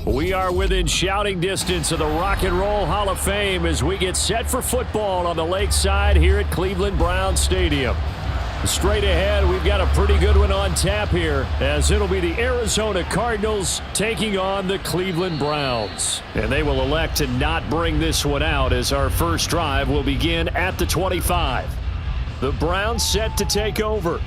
We are within shouting distance of the Rock and Roll Hall of Fame as we get set for football on the lakeside here at Cleveland Browns Stadium. Straight ahead, we've got a pretty good one on tap here, as it'll be the Arizona Cardinals taking on the Cleveland Browns. And they will elect to not bring this one out as our first drive will begin at the 25. The Browns set to take over.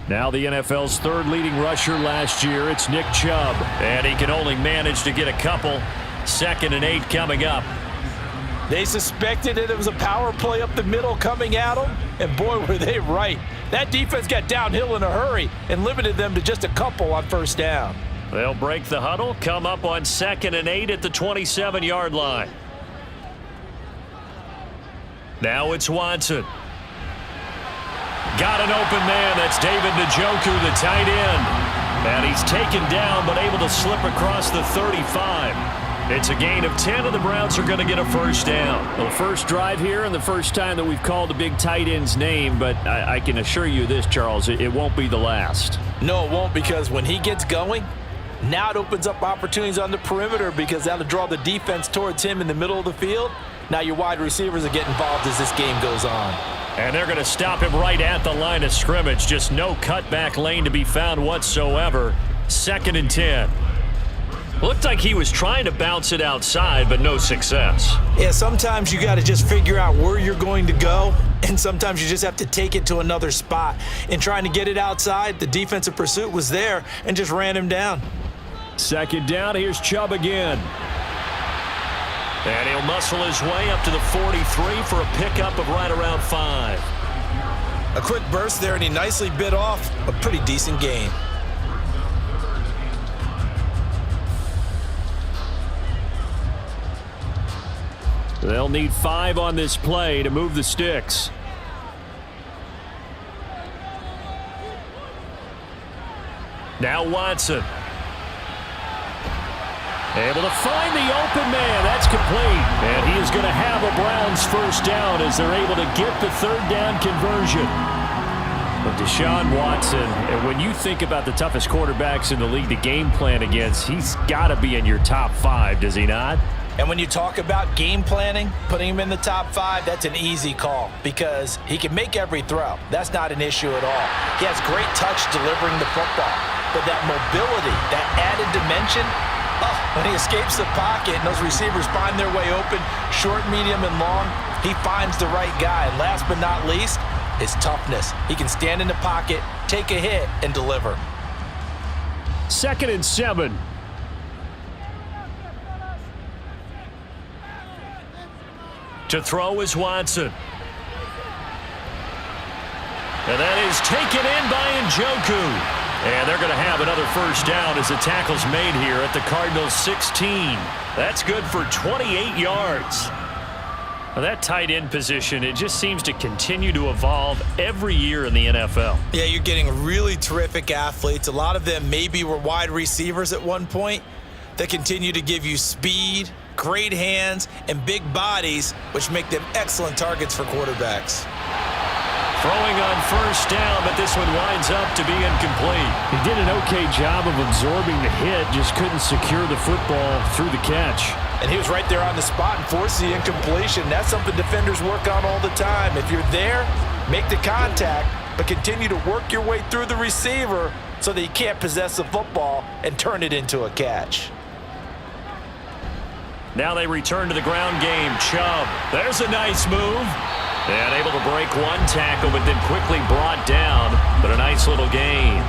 Now the NFL's third leading rusher last year, it's Nick Chubb. And he can only manage to get a couple. 2nd and 8 coming up. They suspected it was a power play up the middle coming at them, and boy, were they right. That defense got downhill in a hurry and limited them to just a couple on first down. They'll break the huddle, come up on 2nd and 8 at the 27-yard line. Now it's Watson. Got an open man. That's David Njoku, the tight end. And he's taken down, but able to slip across the 35. It's a gain of 10, and the Browns are going to get a first down. The first drive here and the first time that we've called the big tight end's name, but I can assure you this, Charles, it won't be the last. No, it won't, because when he gets going, now it opens up opportunities on the perimeter because that'll draw the defense towards him in the middle of the field. Now your wide receivers are getting involved as this game goes on. And they're going to stop him right at the line of scrimmage. Just no cutback lane to be found whatsoever. 2nd and 10. Looked like he was trying to bounce it outside, but no success. Yeah, sometimes you got to just figure out where you're going to go, and sometimes you just have to take it to another spot. In trying to get it outside, the defensive pursuit was there and just ran him down. 2nd down, here's Chubb again. And he'll muscle his way up to the 43 for a pickup of right around 5. A quick burst there, and he nicely bit off a pretty decent gain. They'll need 5 on this play to move the sticks. Now Watson. Able to find the open man. That's complete. And he is going to have a Browns first down as they're able to get the 3rd down conversion. But Deshaun Watson, and when you think about the toughest quarterbacks in the league to game plan against, he's got to be in your top 5, does he not? And when you talk about game planning, putting him in the top 5, that's an easy call because he can make every throw. That's not an issue at all. He has great touch delivering the football. But that mobility, that added dimension, when he escapes the pocket and those receivers find their way open, short, medium, and long, he finds the right guy. And last but not least, his toughness. He can stand in the pocket, take a hit, and deliver. 2nd and 7. To throw is Watson. And that is taken in by Njoku. And they're going to have another first down as the tackle's made here at the Cardinals 16. That's good for 28 yards. Now that tight end position, it just seems to continue to evolve every year in the NFL. Yeah, you're getting really terrific athletes. A lot of them maybe were wide receivers at one point that continue to give you speed, great hands, and big bodies, which make them excellent targets for quarterbacks. Throwing on first down, but this one winds up to be incomplete. He did an okay job of absorbing the hit, just couldn't secure the football through the catch. And he was right there on the spot and forced the incompletion. That's something defenders work on all the time. If you're there, make the contact, but continue to work your way through the receiver so that you can't possess the football and turn it into a catch. Now they return to the ground game. Chubb, there's a nice move. And able to break one tackle, but then quickly brought down. But a nice little gain.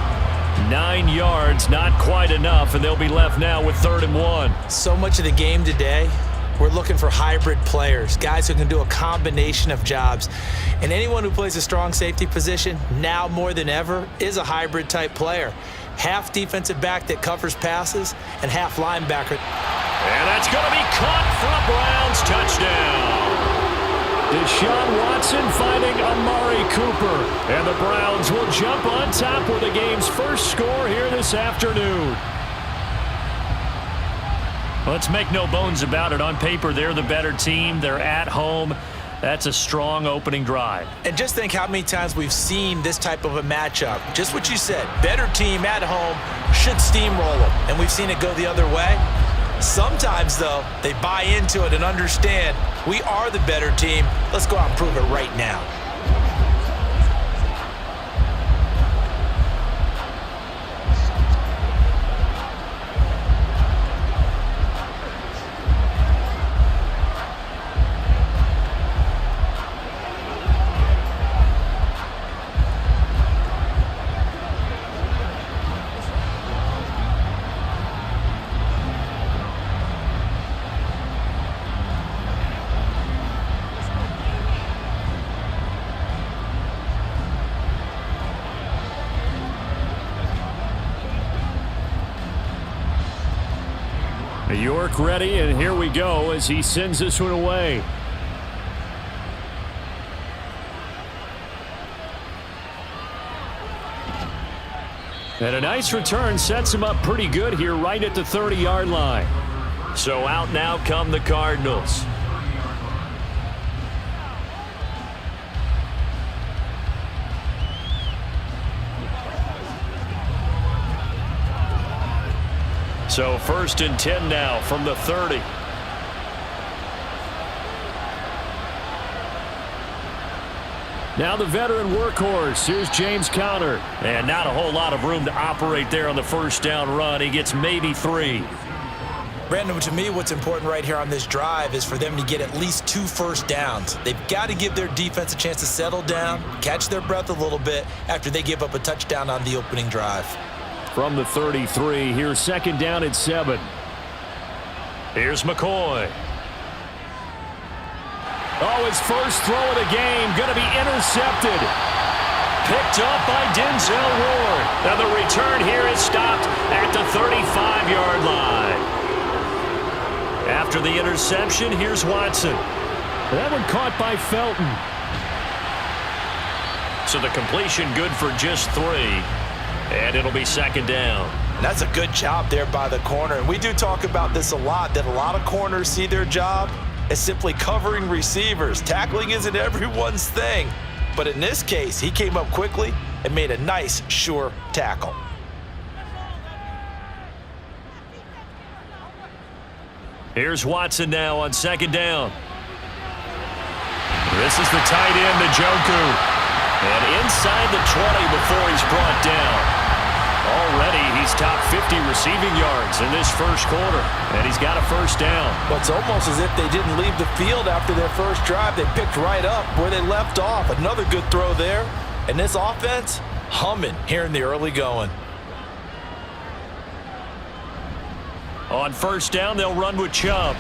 9 yards, not quite enough, and they'll be left now with 3rd and 1. So much of the game today, we're looking for hybrid players, guys who can do a combination of jobs. And anyone who plays a strong safety position, now more than ever, is a hybrid type player. Half defensive back that covers passes, and half linebacker. And that's going to be caught for a Browns touchdown. Deshaun Watson finding Amari Cooper. And the Browns will jump on top with the game's first score here this afternoon. Let's make no bones about it. On paper, they're the better team. They're at home. That's a strong opening drive. And just think how many times we've seen this type of a matchup. Just what you said, better team at home should steamroll them. And we've seen it go the other way. Sometimes, though, they buy into it and understand we are the better team. Let's go out and prove it right now. York ready, and here we go as he sends this one away. And a nice return sets him up pretty good here right at the 30-yard line. So out now come the Cardinals. So 1st and 10 now from the 30. Now the veteran workhorse. Here's James Conner. And not a whole lot of room to operate there on the first down run. He gets maybe 3. Brandon, to me, what's important right here on this drive is for them to get at least 2 first downs. They've got to give their defense a chance to settle down, catch their breath a little bit after they give up a touchdown on the opening drive. From the 33, here's 2nd down at 7. Here's McCoy. Oh, his first throw of the game, going to be intercepted. Picked up by Denzel Ward. Now the return here is stopped at the 35-yard line. After the interception, here's Watson. That one caught by Felton. So the completion good for just 3. And it'll be 2nd down. And that's a good job there by the corner. And we do talk about this a lot, that a lot of corners see their job as simply covering receivers. Tackling isn't everyone's thing. But in this case, he came up quickly and made a nice, sure tackle. Here's Watson now on 2nd down. This is the tight end, Njoku. And inside the 20 before he's brought down. Already he's top 50 receiving yards in this first quarter. And he's got a first down. Well, it's almost as if they didn't leave the field after their first drive. They picked right up where they left off. Another good throw there. And this offense, humming here in the early going. On first down, they'll run with Chubb.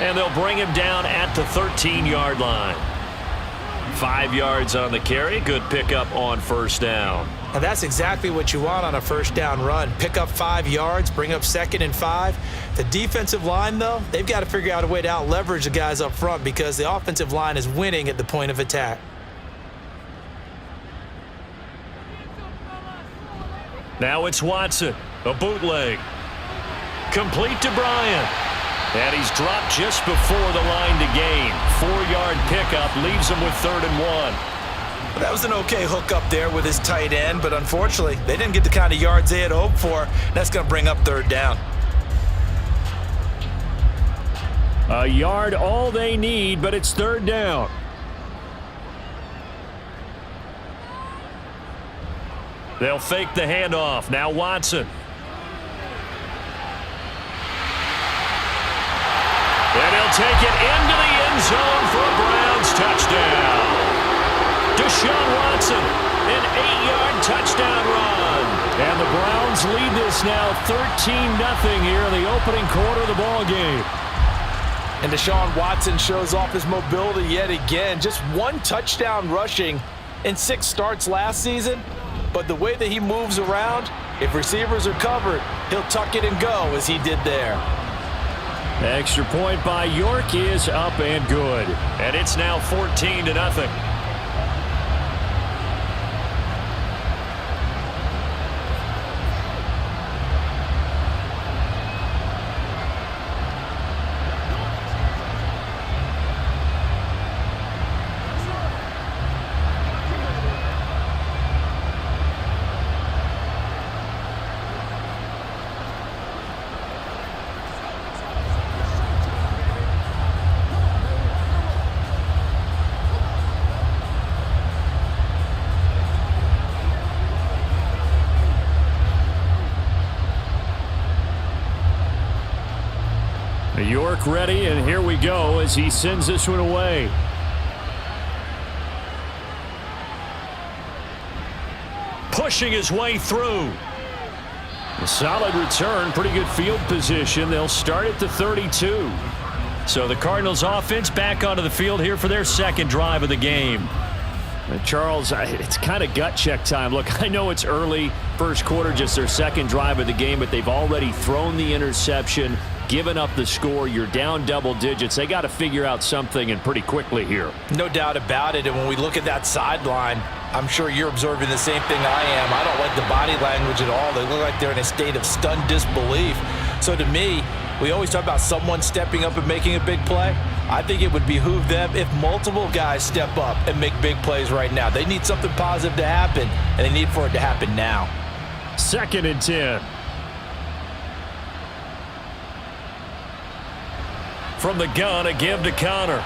And they'll bring him down at the 13-yard line. 5 yards on the carry. Good pickup on first down. And that's exactly what you want on a first down run. Pick up 5 yards, bring up 2nd and 5. The defensive line, though, they've got to figure out a way to out-leverage the guys up front because the offensive line is winning at the point of attack. Now it's Watson. A bootleg. Complete to Bryant. And he's dropped just before the line to gain. 4-yard pickup leaves him with 3rd and 1. That was an okay hook up there with his tight end, but unfortunately, they didn't get the kind of yards they had hoped for. That's going to bring up 3rd down. A yard all they need, but it's 3rd down. They'll fake the handoff. Now Watson. And he'll take it into the end zone for a Browns touchdown. Deshaun Watson, an 8-yard touchdown run. And the Browns lead this now 13-0 here in the opening quarter of the ball game. And Deshaun Watson shows off his mobility yet again. Just 1 touchdown rushing in 6 starts last season. But the way that he moves around, if receivers are covered, he'll tuck it and go as he did there. Extra point by York is up and good. And it's now 14-0. York ready, and here we go as he sends this one away. Pushing his way through. A solid return, pretty good field position. They'll start at the 32. So the Cardinals offense back onto the field here for their second drive of the game. Charles, it's kind of gut check time. Look, I know it's early, first quarter, just their second drive of the game, but they've already thrown the interception, given up the score. You're down double digits. They got to figure out something, and pretty quickly here. No doubt about it. And when we look at that sideline, I'm sure you're observing the same thing I am. I don't like the body language at all. They look like they're in a state of stunned disbelief. So to me, we always talk about someone stepping up and making a big play. I think it would behoove them if multiple guys step up and make big plays right now. They need something positive to happen, and they need for it to happen now. 2nd and 10. From the gun, a give to Connor.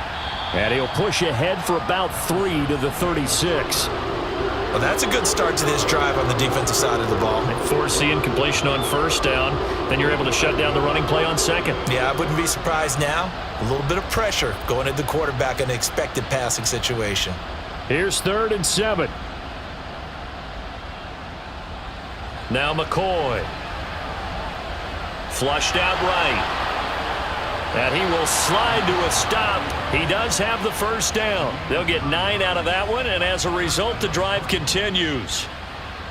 And he'll push ahead for about 3 to the 36. Well, that's a good start to this drive on the defensive side of the ball. Force the incompletion on first down. Then you're able to shut down the running play on second. Yeah, I wouldn't be surprised now. A little bit of pressure going at the quarterback in an expected passing situation. Here's 3rd and 7. Now McCoy. Flushed out right. And he will slide to a stop. He does have the first down. They'll get 9 out of that one, and as a result, the drive continues.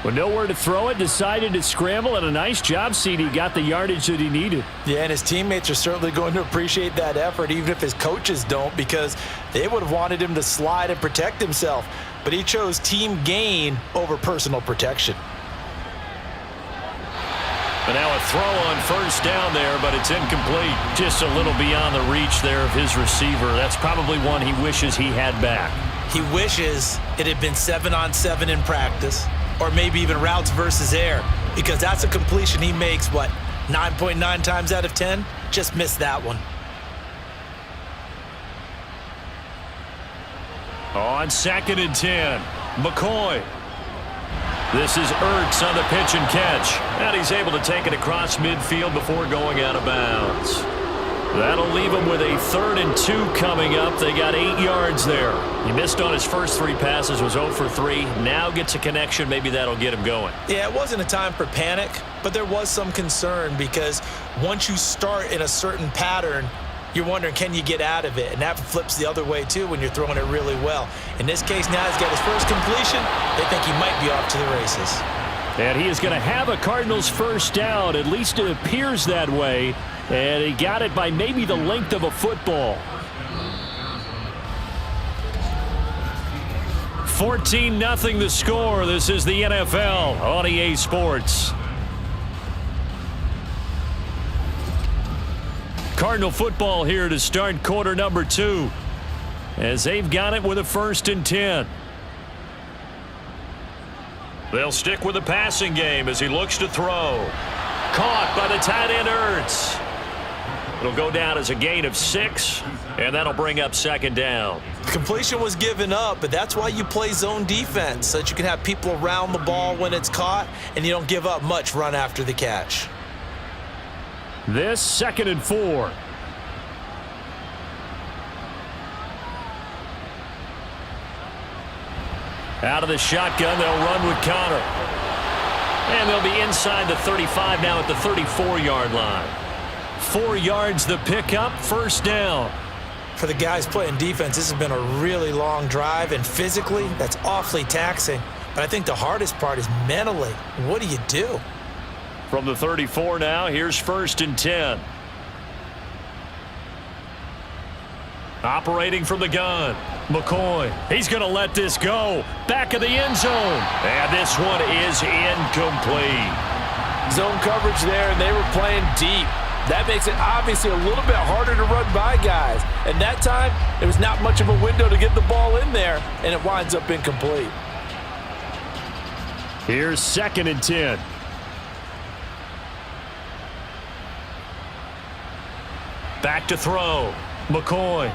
With nowhere to throw it, decided to scramble, and a nice job, CD. Got the yardage that he needed. Yeah, and his teammates are certainly going to appreciate that effort, even if his coaches don't, because they would have wanted him to slide and protect himself. But he chose team gain over personal protection. But now a throw on first down there, but it's incomplete. Just a little beyond the reach there of his receiver. That's probably one he wishes he had back. He wishes it had been 7-on-7 in practice, or maybe even routes versus air, because that's a completion he makes, 9.9 times out of 10? Just missed that one. On 2nd and 10, McCoy. This is Ertz on the pitch and catch. And he's able to take it across midfield before going out of bounds. That'll leave him with a 3rd and 2 coming up. They got 8 yards there. He missed on his first 3 passes, was 0 for 3. Now gets a connection. Maybe that'll get him going. Yeah, it wasn't a time for panic, but there was some concern because once you start in a certain pattern, you're wondering, can you get out of it? And that flips the other way, too, when you're throwing it really well. In this case, now he's got his first completion. They think he might be off to the races. And he is going to have a Cardinals first down. At least it appears that way. And he got it by maybe the length of a football. 14-0 the score. This is the NFL on EA Sports. Cardinal football here to start quarter number 2. As they've got it with a 1st and 10. They'll stick with the passing game as he looks to throw. Caught by the tight end Ertz. It'll go down as a gain of 6, and that'll bring up 2nd down. The completion was given up, but that's why you play zone defense, so that you can have people around the ball when it's caught, and you don't give up much run after the catch. This 2nd and 4. Out of the shotgun, they'll run with Connor. And they'll be inside the 35 now at the 34-yard line. 4 yards the pickup, 1st down. For the guys playing defense, this has been a really long drive, and physically, that's awfully taxing. But I think the hardest part is mentally. What do you do? From the 34 now, here's 1st and 10. Operating from the gun, McCoy. He's going to let this go. Back of the end zone. And this one is incomplete. Zone coverage there, and they were playing deep. That makes it obviously a little bit harder to run by guys. And that time, there was not much of a window to get the ball in there, and it winds up incomplete. Here's 2nd and 10. Back to throw. McCoy.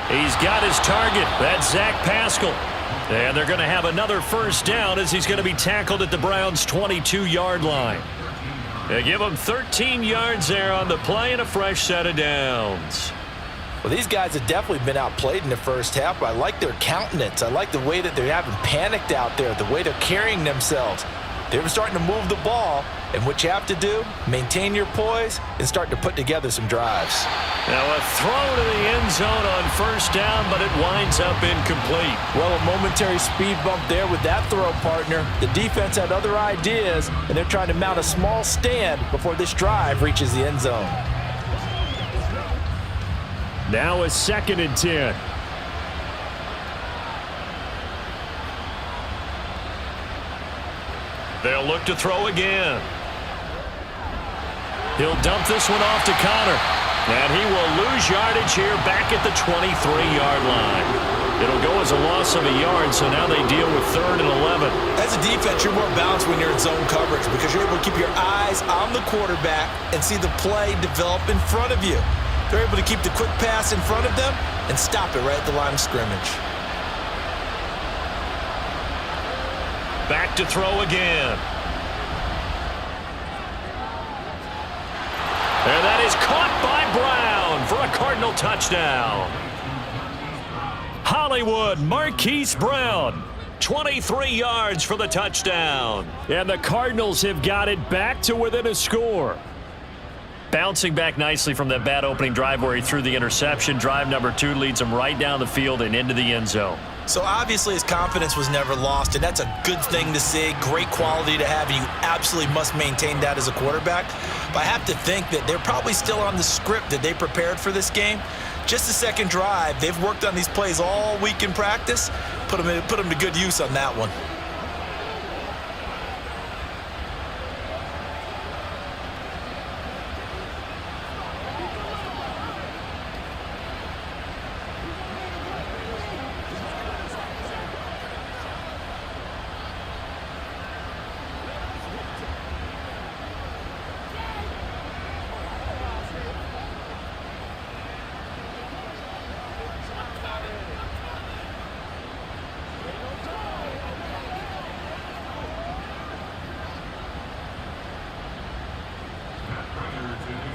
He's got his target. That's Zach Pascal. And they're going to have another 1st down as he's going to be tackled at the Browns' 22-yard line. They give them 13 yards there on the play and a fresh set of downs. Well, these guys have definitely been outplayed in the first half, but I like their countenance. I like the way that they haven't panicked out there, the way they're carrying themselves. They're starting to move the ball, and what you have to do, maintain your poise and start to put together some drives. Now a throw to the end zone on first down, but it winds up incomplete. Well, a momentary speed bump there with that throw, partner. The defense had other ideas, and they're trying to mount a small stand before this drive reaches the end zone. Now a 2nd and 10. They'll look to throw again. He'll dump this one off to Connor. And he will lose yardage here back at the 23-yard line. It'll go as a loss of a yard, so now they deal with 3rd and 11. As a defense, you're more balanced when you're in zone coverage because you're able to keep your eyes on the quarterback and see the play develop in front of you. They're able to keep the quick pass in front of them and stop it right at the line of scrimmage. Back to throw again. And that is caught by Brown for a Cardinal touchdown. Hollywood Marquise Brown, 23 yards for the touchdown. And the Cardinals have got it back to within a score. Bouncing back nicely from that bad opening drive where he threw the interception. Drive number 2 leads him right down the field and into the end zone. So obviously his confidence was never lost, and that's a good thing to see, great quality to have, and you absolutely must maintain that as a quarterback. But I have to think that they're probably still on the script that they prepared for this game. Just the second drive, they've worked on these plays all week in practice, put them to good use on that one.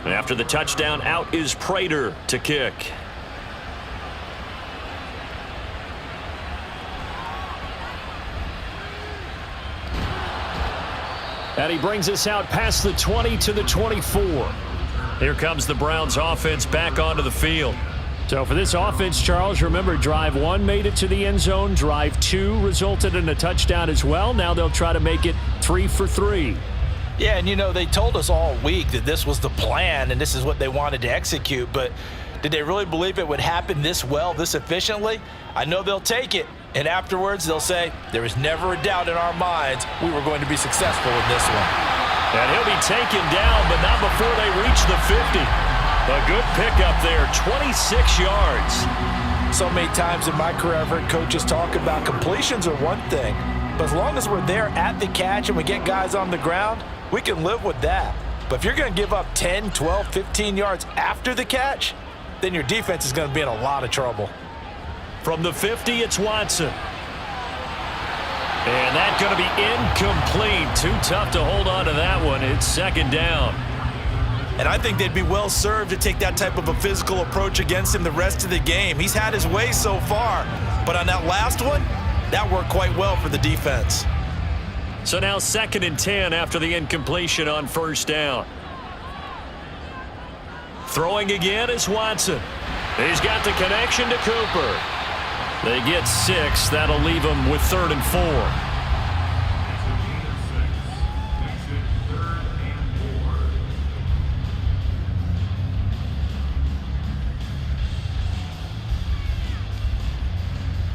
After the touchdown, out is Prater to kick. And he brings us out past the 20 to the 24. Here comes the Browns offense back onto the field. So for this offense, Charles, remember drive 1 made it to the end zone. Drive 2 resulted in a touchdown as well. Now they'll try to make it 3 for 3. Yeah, and you know, they told us all week that this was the plan and this is what they wanted to execute, but did they really believe it would happen this well, this efficiently? I know they'll take it, and afterwards they'll say, there was never a doubt in our minds we were going to be successful in this one. And he'll be taken down, but not before they reach the 50. A good pickup there, 26 yards. So many times in my career I've heard coaches talk about completions are one thing, but as long as we're there at the catch and we get guys on the ground, we can live with that. But if you're going to give up 10, 12, 15 yards after the catch, then your defense is going to be in a lot of trouble. From the 50, it's Watson. And that's going to be incomplete. Too tough to hold on to that one. It's 2nd down. And I think they'd be well served to take that type of a physical approach against him the rest of the game. He's had his way so far, but on that last one, that worked quite well for the defense. So now 2nd and 10 after the incompletion on first down. Throwing again is Watson. He's got the connection to Cooper. They get 6. That'll leave them with 3rd and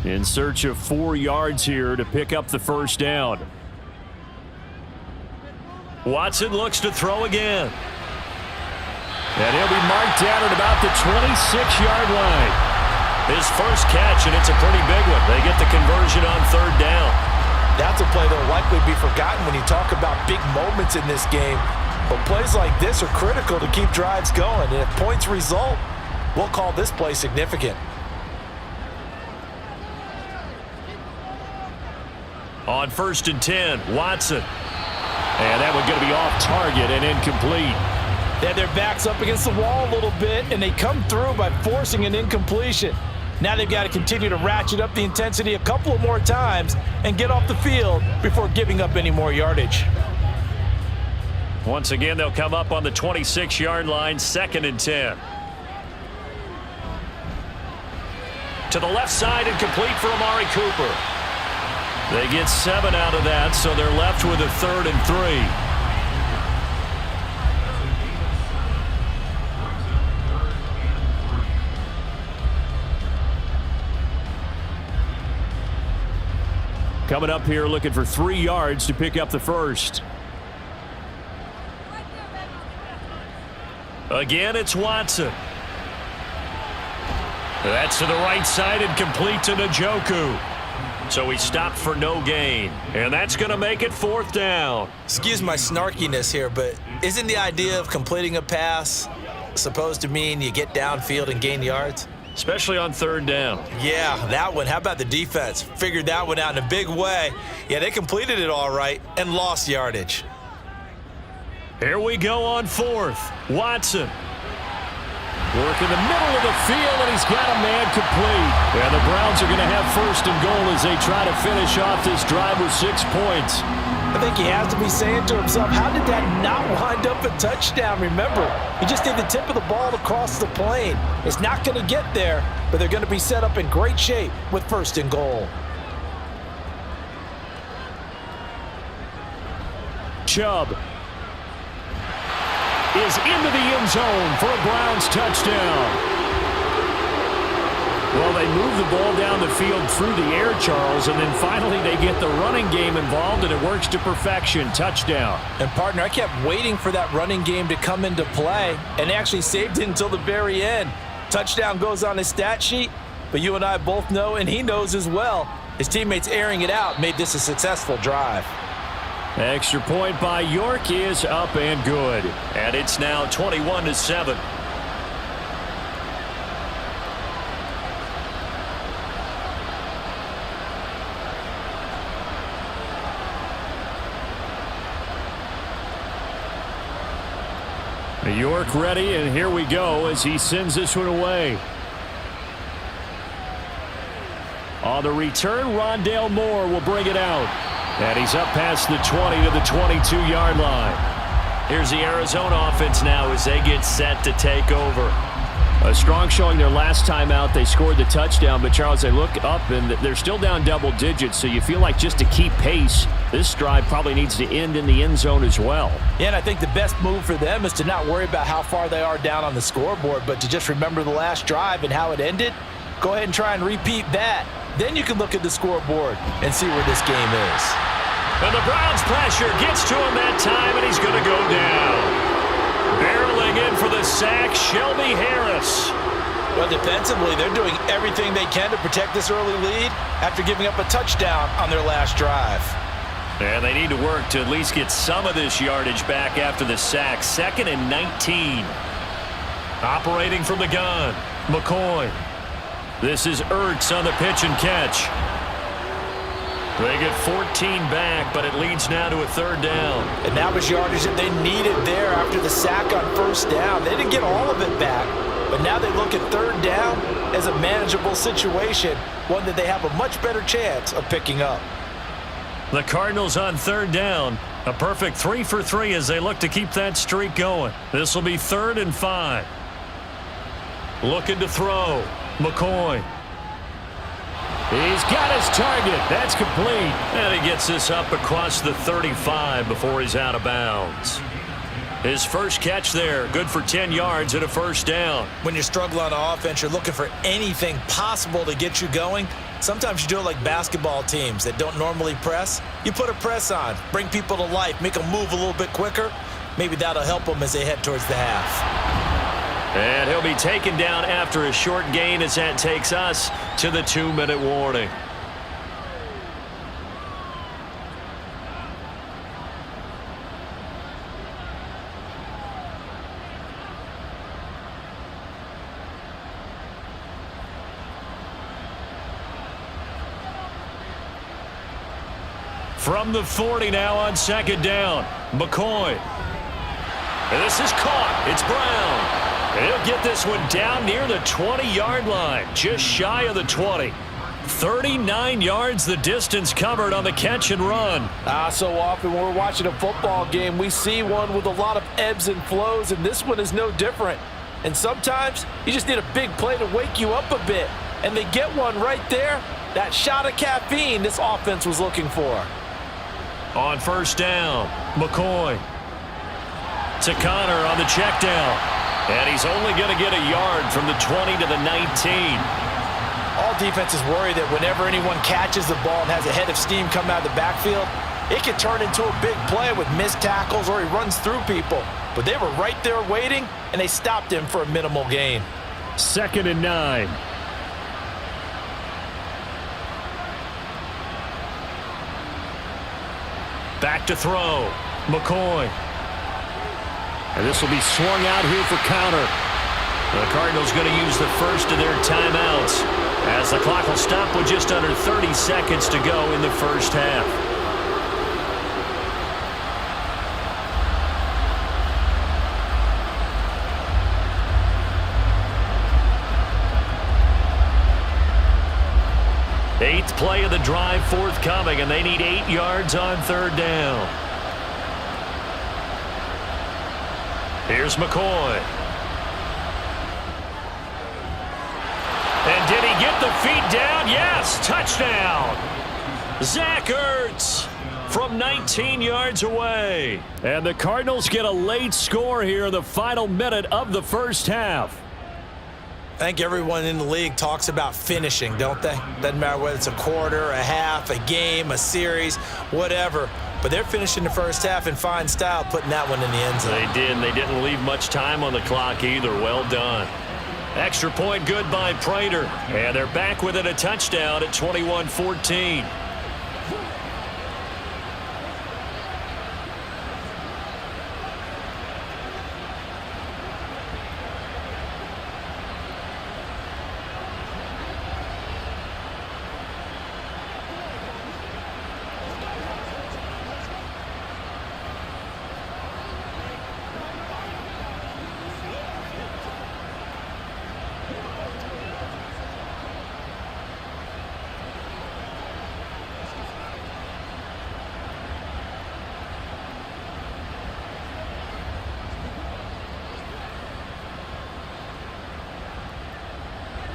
4. In search of 4 yards here to pick up the first down. Watson looks to throw again. And he'll be marked down at about the 26-yard line. His first catch, and it's a pretty big one. They get the conversion on 3rd down. That's a play that will likely be forgotten when you talk about big moments in this game. But plays like this are critical to keep drives going. And if points result, we'll call this play significant. On 1st and 10, Watson. And that one going to be off target and incomplete. They had their backs up against the wall a little bit, and they come through by forcing an incompletion. Now they've got to continue to ratchet up the intensity a couple of more times and get off the field before giving up any more yardage. Once again, they'll come up on the 26-yard line, 2nd and 10. To the left side and complete for Amari Cooper. They get 7 out of that, so they're left with a 3rd and 3. Coming up here looking for 3 yards to pick up the first. Again, it's Watson. That's to the right side and complete to Njoku. So he stopped for no gain. And that's going to make it 4th down. Excuse my snarkiness here, but isn't the idea of completing a pass supposed to mean you get downfield and gain yards? Especially on 3rd down. Yeah, that one. How about the defense? Figured that one out in a big way. Yeah, they completed it all right and lost yardage. Here we go on 4th. Watson. Work in the middle of the field, and he's got a man complete. And the Browns are going to have 1st and goal as they try to finish off this drive with 6 points. I think he has to be saying to himself, how did that not wind up a touchdown? Remember, he just did the tip of the ball to cross the plane. It's not going to get there, but they're going to be set up in great shape with 1st and goal. Chubb is into the end zone for a Browns touchdown. Well, they move the ball down the field through the air, Charles, and then finally they get the running game involved, and it works to perfection. Touchdown. And, partner, I kept waiting for that running game to come into play, and actually saved it until the very end. Touchdown goes on his stat sheet, but you and I both know, and he knows as well, his teammates airing it out made this a successful drive. Extra point by York is up and good. And it's now 21-7. York ready, and here we go as he sends this one away. On the return, Rondale Moore will bring it out. And he's up past the 20 to the 22-yard line. Here's the Arizona offense now as they get set to take over. A strong showing their last time out. They scored the touchdown, but, Charles, they look up, and they're still down double digits, so you feel like just to keep pace, this drive probably needs to end in the end zone as well. Yeah, and I think the best move for them is to not worry about how far they are down on the scoreboard, but to just remember the last drive and how it ended. Go ahead and try and repeat that. Then you can look at the scoreboard and see where this game is. And the Browns pressure gets to him that time, and he's going to go down. Barreling in for the sack, Shelby Harris. Well, defensively, they're doing everything they can to protect this early lead after giving up a touchdown on their last drive. And they need to work to at least get some of this yardage back after the sack. 2nd and 19. Operating from the gun, McCoy. This is Ertz on the pitch and catch. They get 14 back, but it leads now to a 3rd down. And that was yardage that they needed there after the sack on 1st down. They didn't get all of it back, but now they look at 3rd down as a manageable situation, one that they have a much better chance of picking up. The Cardinals on 3rd down. A perfect 3 for 3 as they look to keep that streak going. This will be 3rd and 5. Looking to throw. McCoy. He's got his target. That's complete. And he gets this up across the 35 before he's out of bounds. His first catch there, good for 10 yards and a 1st down. When you struggle on offense, you're looking for anything possible to get you going. Sometimes you do it like basketball teams that don't normally press. You put a press on, bring people to life, make them move a little bit quicker. Maybe that'll help them as they head towards the half. And he'll be taken down after a short gain as that takes us to the 2-minute warning. From the 40 now on 2nd down. McCoy. And this is caught. It's Brown. He'll get this one down near the 20-yard line, just shy of the 20. 39 yards the distance covered on the catch and run. So often when we're watching a football game, we see one with a lot of ebbs and flows, and this one is no different. And sometimes you just need a big play to wake you up a bit. And they get one right there. That shot of caffeine this offense was looking for. On first down, McCoy to Connor on the check down. And he's only going to get a yard from the 20 to the 19. All defenses worry that whenever anyone catches the ball and has a head of steam come out of the backfield, it can turn into a big play with missed tackles or he runs through people. But they were right there waiting, and they stopped him for a minimal gain. 2nd and 9. Back to throw. McCoy. And this will be swung out here for counter. The Cardinals going to use the first of their timeouts as the clock will stop with just under 30 seconds to go in the first half. Eighth play of the drive forthcoming, and they need 8 yards on third down. Here's McCoy. And did he get the feet down? Yes, touchdown. Zach Ertz from 19 yards away. And the Cardinals get a late score here in the final minute of the first half. I think everyone in the league talks about finishing, don't they? Doesn't matter whether it's a quarter, a half, a game, a series, whatever. But they're finishing the first half in fine style, putting that one in the end zone. They did, and they didn't leave much time on the clock either. Well done. Extra point good by Prater. And they're back within a touchdown at 21-14.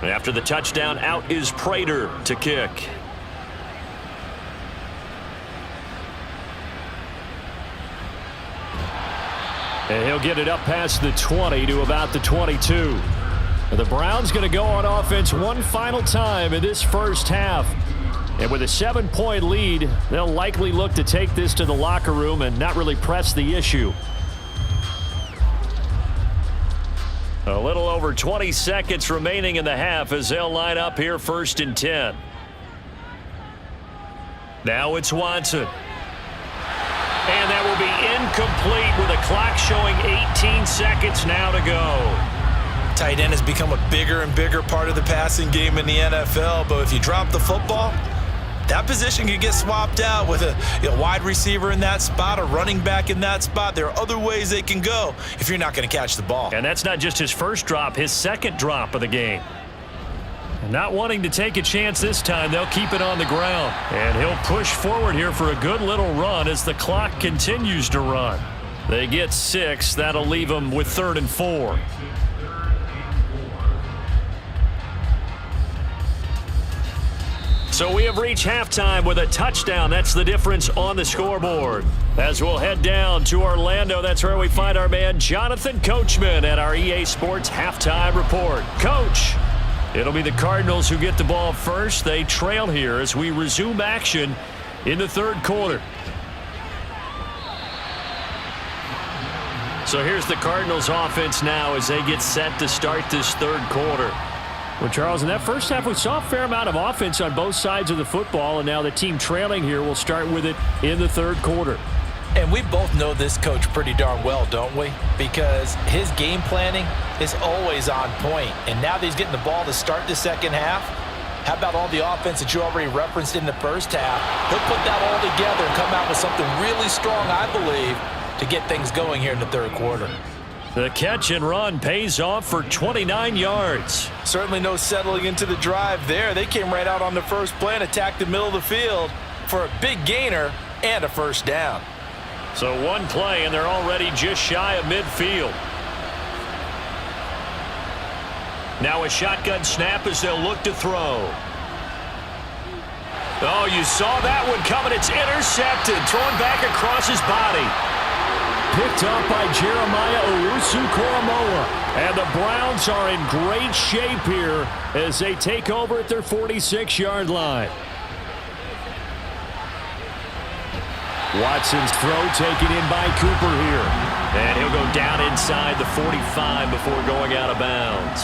After the touchdown, out is Prater to kick. And he'll get it up past the 20 to about the 22. The Browns going to go on offense one final time in this first half. And with a 7-point lead, they'll likely look to take this to the locker room and not really press the issue. A little over 20 seconds remaining in the half as they'll line up here 1st and 10. Now it's Watson. And that will be incomplete with a clock showing 18 seconds now to go. Tight end has become a bigger and bigger part of the passing game in the NFL, but if you drop the football, that position can get swapped out with a wide receiver in that spot, a running back in that spot. There are other ways they can go if you're not going to catch the ball. And that's not just his first drop, his second drop of the game. Not wanting to take a chance this time, they'll keep it on the ground. And he'll push forward here for a good little run as the clock continues to run. They get 6. That'll leave them with 3rd and 4. So we have reached halftime with a touchdown. That's the difference on the scoreboard. As we'll head down to Orlando, that's where we find our man Jonathan Coachman at our EA Sports Halftime Report. Coach, it'll be the Cardinals who get the ball first. They trail here as we resume action in the 3rd quarter. So here's the Cardinals offense now as they get set to start this 3rd quarter. Well, Charles, in that first half, we saw a fair amount of offense on both sides of the football, and now the team trailing here will start with it in the 3rd quarter. And we both know this coach pretty darn well, don't we? Because his game planning is always on point. And now that he's getting the ball to start the second half, how about all the offense that you already referenced in the first half? He'll put that all together and come out with something really strong, I believe, to get things going here in the third quarter. The catch and run pays off for 29 yards. Certainly no settling into the drive there. They came right out on the first play and attacked the middle of the field for a big gainer and a first down. So one play, and they're already just shy of midfield. Now a shotgun snap as they'll look to throw. Oh, you saw that one coming. It's intercepted. Thrown back across his body. Picked up by Jeremiah Owusu-Koramoah. And the Browns are in great shape here as they take over at their 46-yard line. Watson's throw taken in by Cooper here. And he'll go down inside the 45 before going out of bounds.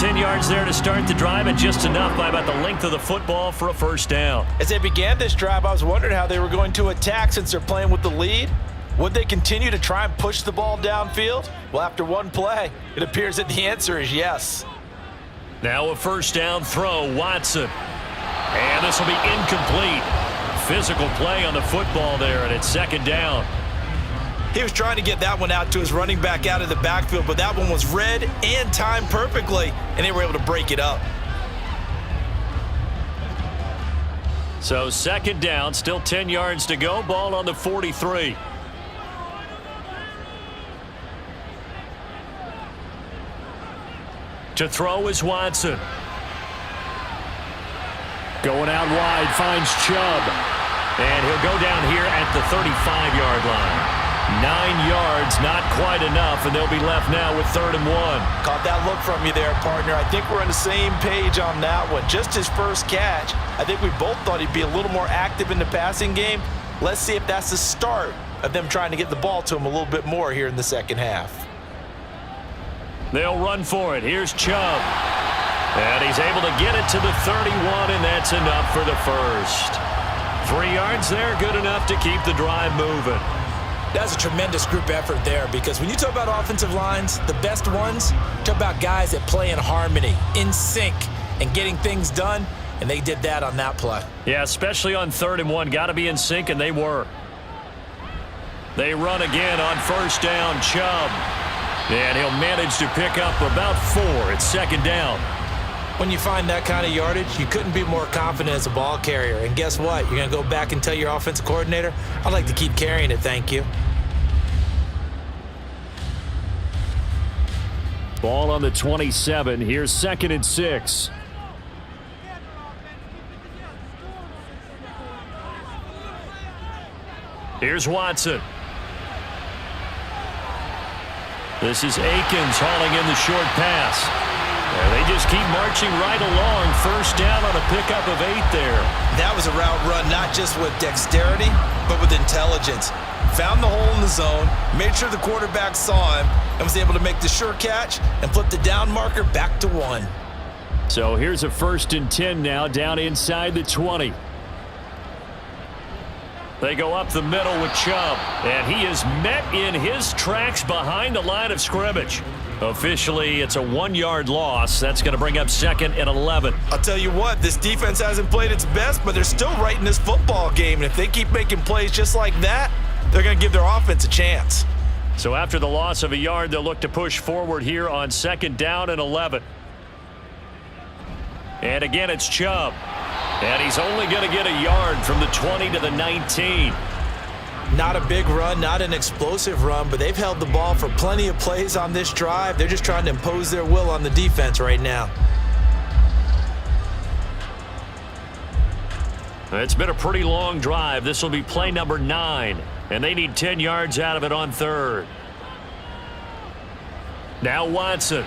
10 yards there to start the drive, and just enough by about the length of the football for a first down. As they began this drive, I was wondering how they were going to attack since they're playing with the lead. Would they continue to try and push the ball downfield? Well, after one play, it appears that the answer is yes. Now a first down throw, Watson. And this will be incomplete. Physical play on the football there, and it's second down. He was trying to get that one out to his running back out of the backfield, but that one was read and timed perfectly, and they were able to break it up. So second down, still 10 yards to go, ball on the 43. To throw is Watson. Going out wide, finds Chubb. And he'll go down here at the 35-yard line. 9 yards, not quite enough, and they'll be left now with 3rd and 1. Caught that look from you there, partner. I think we're on the same page on that one. Just his first catch. I think we both thought he'd be a little more active in the passing game. Let's see if that's the start of them trying to get the ball to him a little bit more here in the second half. They'll run for it. Here's Chubb. And he's able to get it to the 31, and that's enough for the first. 3 yards there, good enough to keep the drive moving. That's a tremendous group effort there, because when you talk about offensive lines, the best ones, talk about guys that play in harmony, in sync, and getting things done, and they did that on that play. Yeah, especially on 3rd and 1. Got to be in sync, and they were. They run again on first down, Chubb. And he'll manage to pick up about 4. It's second down. When you find that kind of yardage, you couldn't be more confident as a ball carrier. And guess what? You're going to go back and tell your offensive coordinator, I'd like to keep carrying it, thank you. Ball on the 27. Here's 2nd and 6. Here's Watson. This is Akins hauling in the short pass. And they just keep marching right along. First down on a pickup of 8 there. That was a route run not just with dexterity, but with intelligence. Found the hole in the zone, made sure the quarterback saw him, and was able to make the sure catch and flip the down marker back to 1. So here's a 1st and 10 now, down inside the 20. They go up the middle with Chubb, and he is met in his tracks behind the line of scrimmage. Officially, it's a 1-yard loss. That's going to bring up 2nd and 11. I'll tell you what, this defense hasn't played its best, but they're still right in this football game. And if they keep making plays just like that, they're going to give their offense a chance. So after the loss of a yard, they'll look to push forward here on 2nd down and 11. And again, it's Chubb. And he's only going to get a yard from the 20 to the 19. Not a big run, not an explosive run, but they've held the ball for plenty of plays on this drive. They're just trying to impose their will on the defense right now. It's been a pretty long drive. This will be play number 9, and they need 10 yards out of it on 3rd. Now Watson.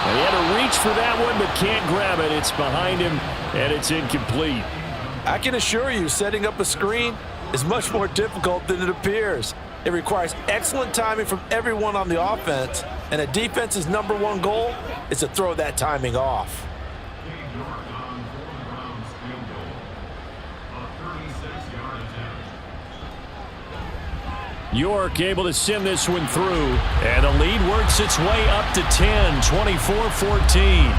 And he had to reach for that one, but can't grab it. It's behind him, and it's incomplete. I can assure you, setting up a screen is much more difficult than it appears. It requires excellent timing from everyone on the offense, and a defense's #1 goal is to throw that timing off. York able to send this one through, and the lead works its way up to 10, 24-14.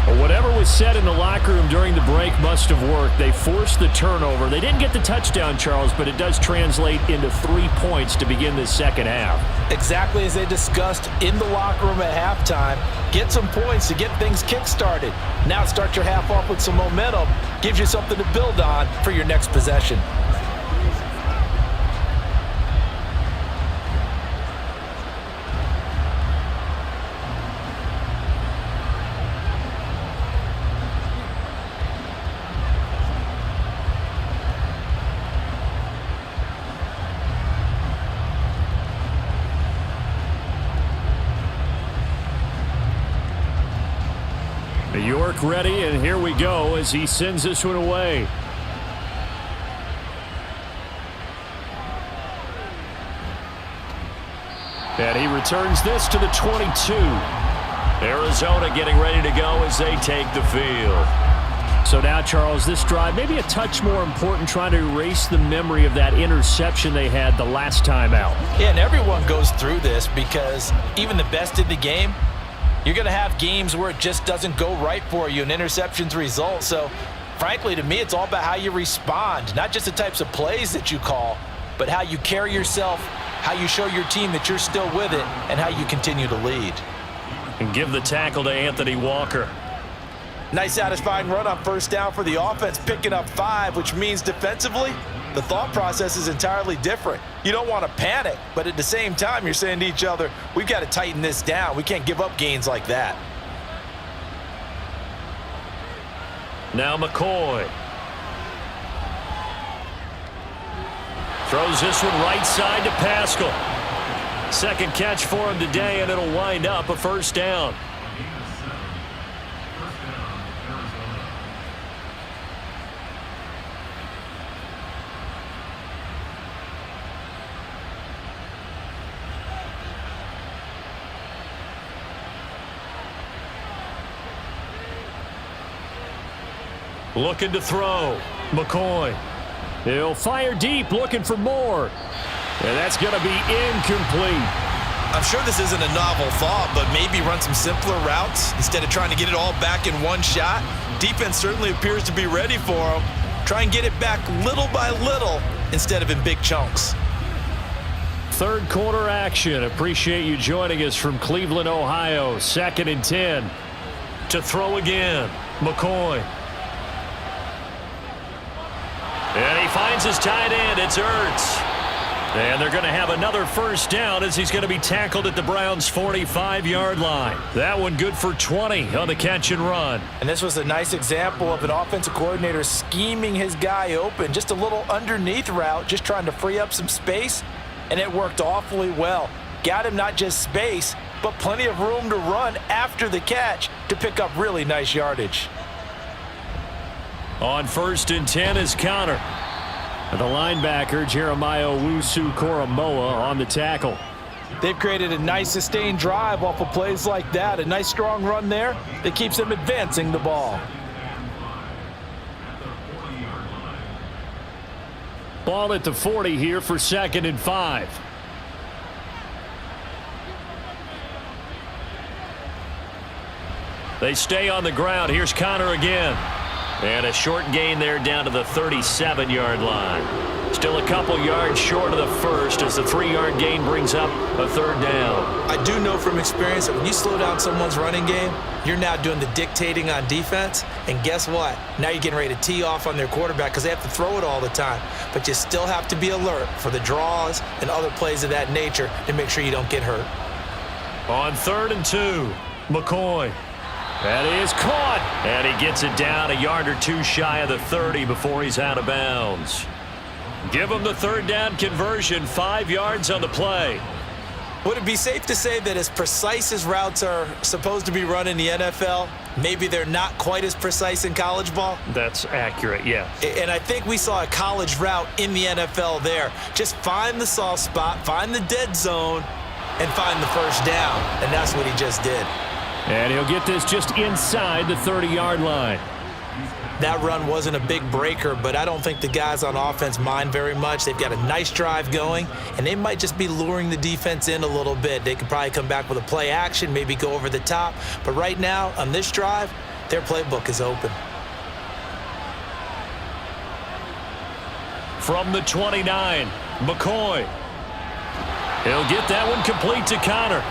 Well, whatever was said in the locker room during the break must have worked. They forced the turnover. They didn't get the touchdown, Charles, but it does translate into 3 points to begin this second half. Exactly as they discussed in the locker room at halftime. Get some points to get things kick-started. Now start your half off with some momentum. Gives you something to build on for your next possession. York ready, and here we go as he sends this one away. And he returns this to the 22. Arizona getting ready to go as they take the field. So now, Charles, this drive maybe a touch more important, trying to erase the memory of that interception they had the last time out. Yeah, and everyone goes through this because even the best in the game, you're going to have games where it just doesn't go right for you and interceptions result. So, frankly, to me, it's all about how you respond, not just the types of plays that you call, but how you carry yourself, how you show your team that you're still with it, and how you continue to lead. And give the tackle to Anthony Walker. Nice satisfying run on first down for the offense, picking up 5, which means defensively, the thought process is entirely different. You don't want to panic, but at the same time, you're saying to each other, we've got to tighten this down. We can't give up gains like that. Now McCoy. Throws this one right side to Pascal. Second catch for him today, and it'll wind up a first down. Looking to throw. McCoy. He'll fire deep, looking for more. And that's going to be incomplete. I'm sure this isn't a novel thought, but maybe run some simpler routes instead of trying to get it all back in one shot. Defense certainly appears to be ready for him. Try and get it back little by little instead of in big chunks. Third quarter action. Appreciate you joining us from Cleveland, Ohio. 2nd and 10. To throw again. McCoy. And he finds his tight end. It's Ertz. And they're going to have another first down as he's going to be tackled at the Browns' 45-yard line. That one good for 20 on the catch and run. And this was a nice example of an offensive coordinator scheming his guy open. Just a little underneath route, just trying to free up some space. And it worked awfully well. Got him not just space, but plenty of room to run after the catch to pick up really nice yardage. On 1st and 10 is Connor. The linebacker, Jeremiah Owusu-Koramoah, on the tackle. They've created a nice sustained drive off of plays like that. A nice strong run there that keeps them advancing the ball. Ball at the 40 here for 2nd and 5. They stay on the ground. Here's Connor again. And a short gain there down to the 37-yard line. Still a couple yards short of the first as the 3-yard gain brings up a third down. I do know from experience that when you slow down someone's running game, you're now doing the dictating on defense. And guess what? Now you're getting ready to tee off on their quarterback because they have to throw it all the time. But you still have to be alert for the draws and other plays of that nature to make sure you don't get hurt. On 3rd and 2, McCoy. That is caught, and he gets it down a yard or two shy of the 30 before he's out of bounds. Give him the third down conversion, 5 yards on the play. Would it be safe to say that as precise as routes are supposed to be run in the NFL, maybe they're not quite as precise in college ball? That's accurate, yeah. And I think we saw a college route in the NFL there. Just find the soft spot, find the dead zone, and find the first down, and that's what he just did. And he'll get this just inside the 30-yard line. That run wasn't a big breaker, but I don't think the guys on offense mind very much. They've got a nice drive going, and they might just be luring the defense in a little bit. They could probably come back with a play action, maybe go over the top. But right now, on this drive, Their playbook is open. From the 29, McCoy. He'll get that one complete to Connor.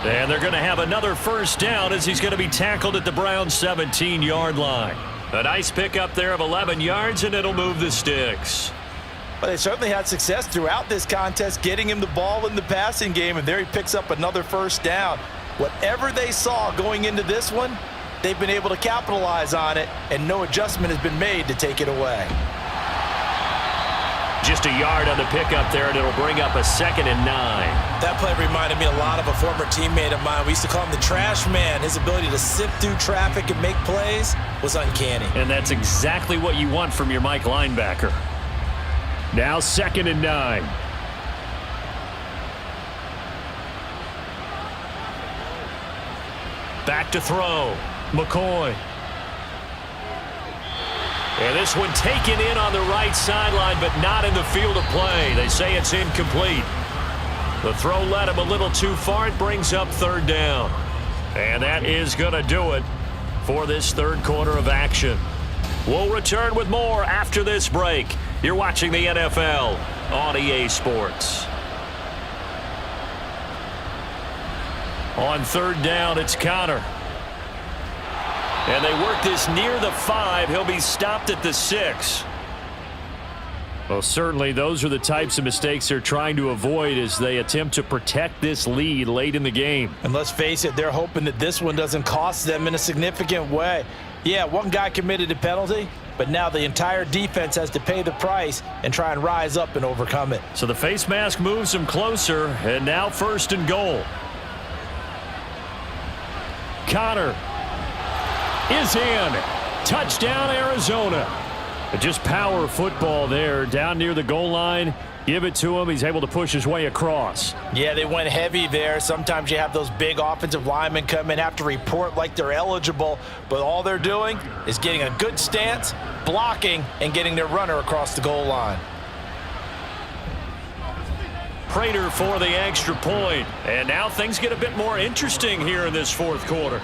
And they're going to have another first down as he's going to be tackled at the Browns' 17-yard line. A nice pickup there of 11 yards, and it'll move the sticks. Well, they certainly had success throughout this contest, getting him the ball in the passing game, and there he picks up another first down. Whatever they saw going into this one, they've been able to capitalize on it, and no adjustment has been made to take it away. Just a yard on the pickup there, and it'll bring up a 2nd and 9. That play reminded me a lot of a former teammate of mine. We used to call him the trash man. His ability to sift through traffic and make plays was uncanny. And that's exactly what you want from your Mike linebacker. Now 2nd and 9. Back to throw. McCoy. And this one taken in on the right sideline, but not in the field of play. They say it's incomplete. The throw led him a little too far. It brings up 3rd down. And that is going to do it for this 3rd quarter of action. We'll return with more after this break. You're watching the NFL on EA Sports. On 3rd down, it's Connor. And they work this near the 5. He'll be stopped at the 6. Well, certainly those are the types of mistakes they're trying to avoid as they attempt to protect this lead late in the game. And let's face it, they're hoping that this one doesn't cost them in a significant way. Yeah, one guy committed a penalty, but now the entire defense has to pay the price and try and rise up and overcome it. So the face mask moves them closer, and now 1st and goal. Connor is in. Touchdown, Arizona. Just power football there down near the goal line. Give it to him. He's able to push his way across. Yeah, they went heavy there. Sometimes you have those big offensive linemen come in, have to report like they're eligible, but all they're doing is getting a good stance, blocking, and getting their runner across the goal line. Prater for the extra point. And now things get a bit more interesting here in this 4th quarter.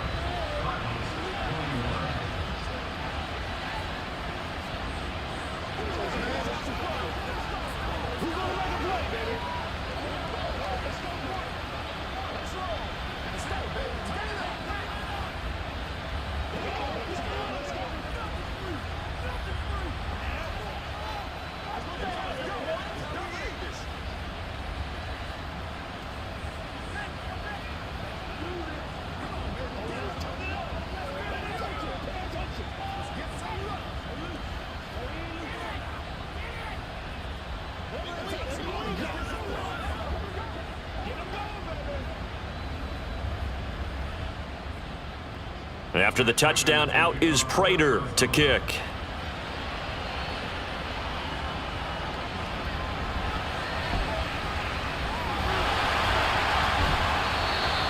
After the touchdown, out is Prater to kick.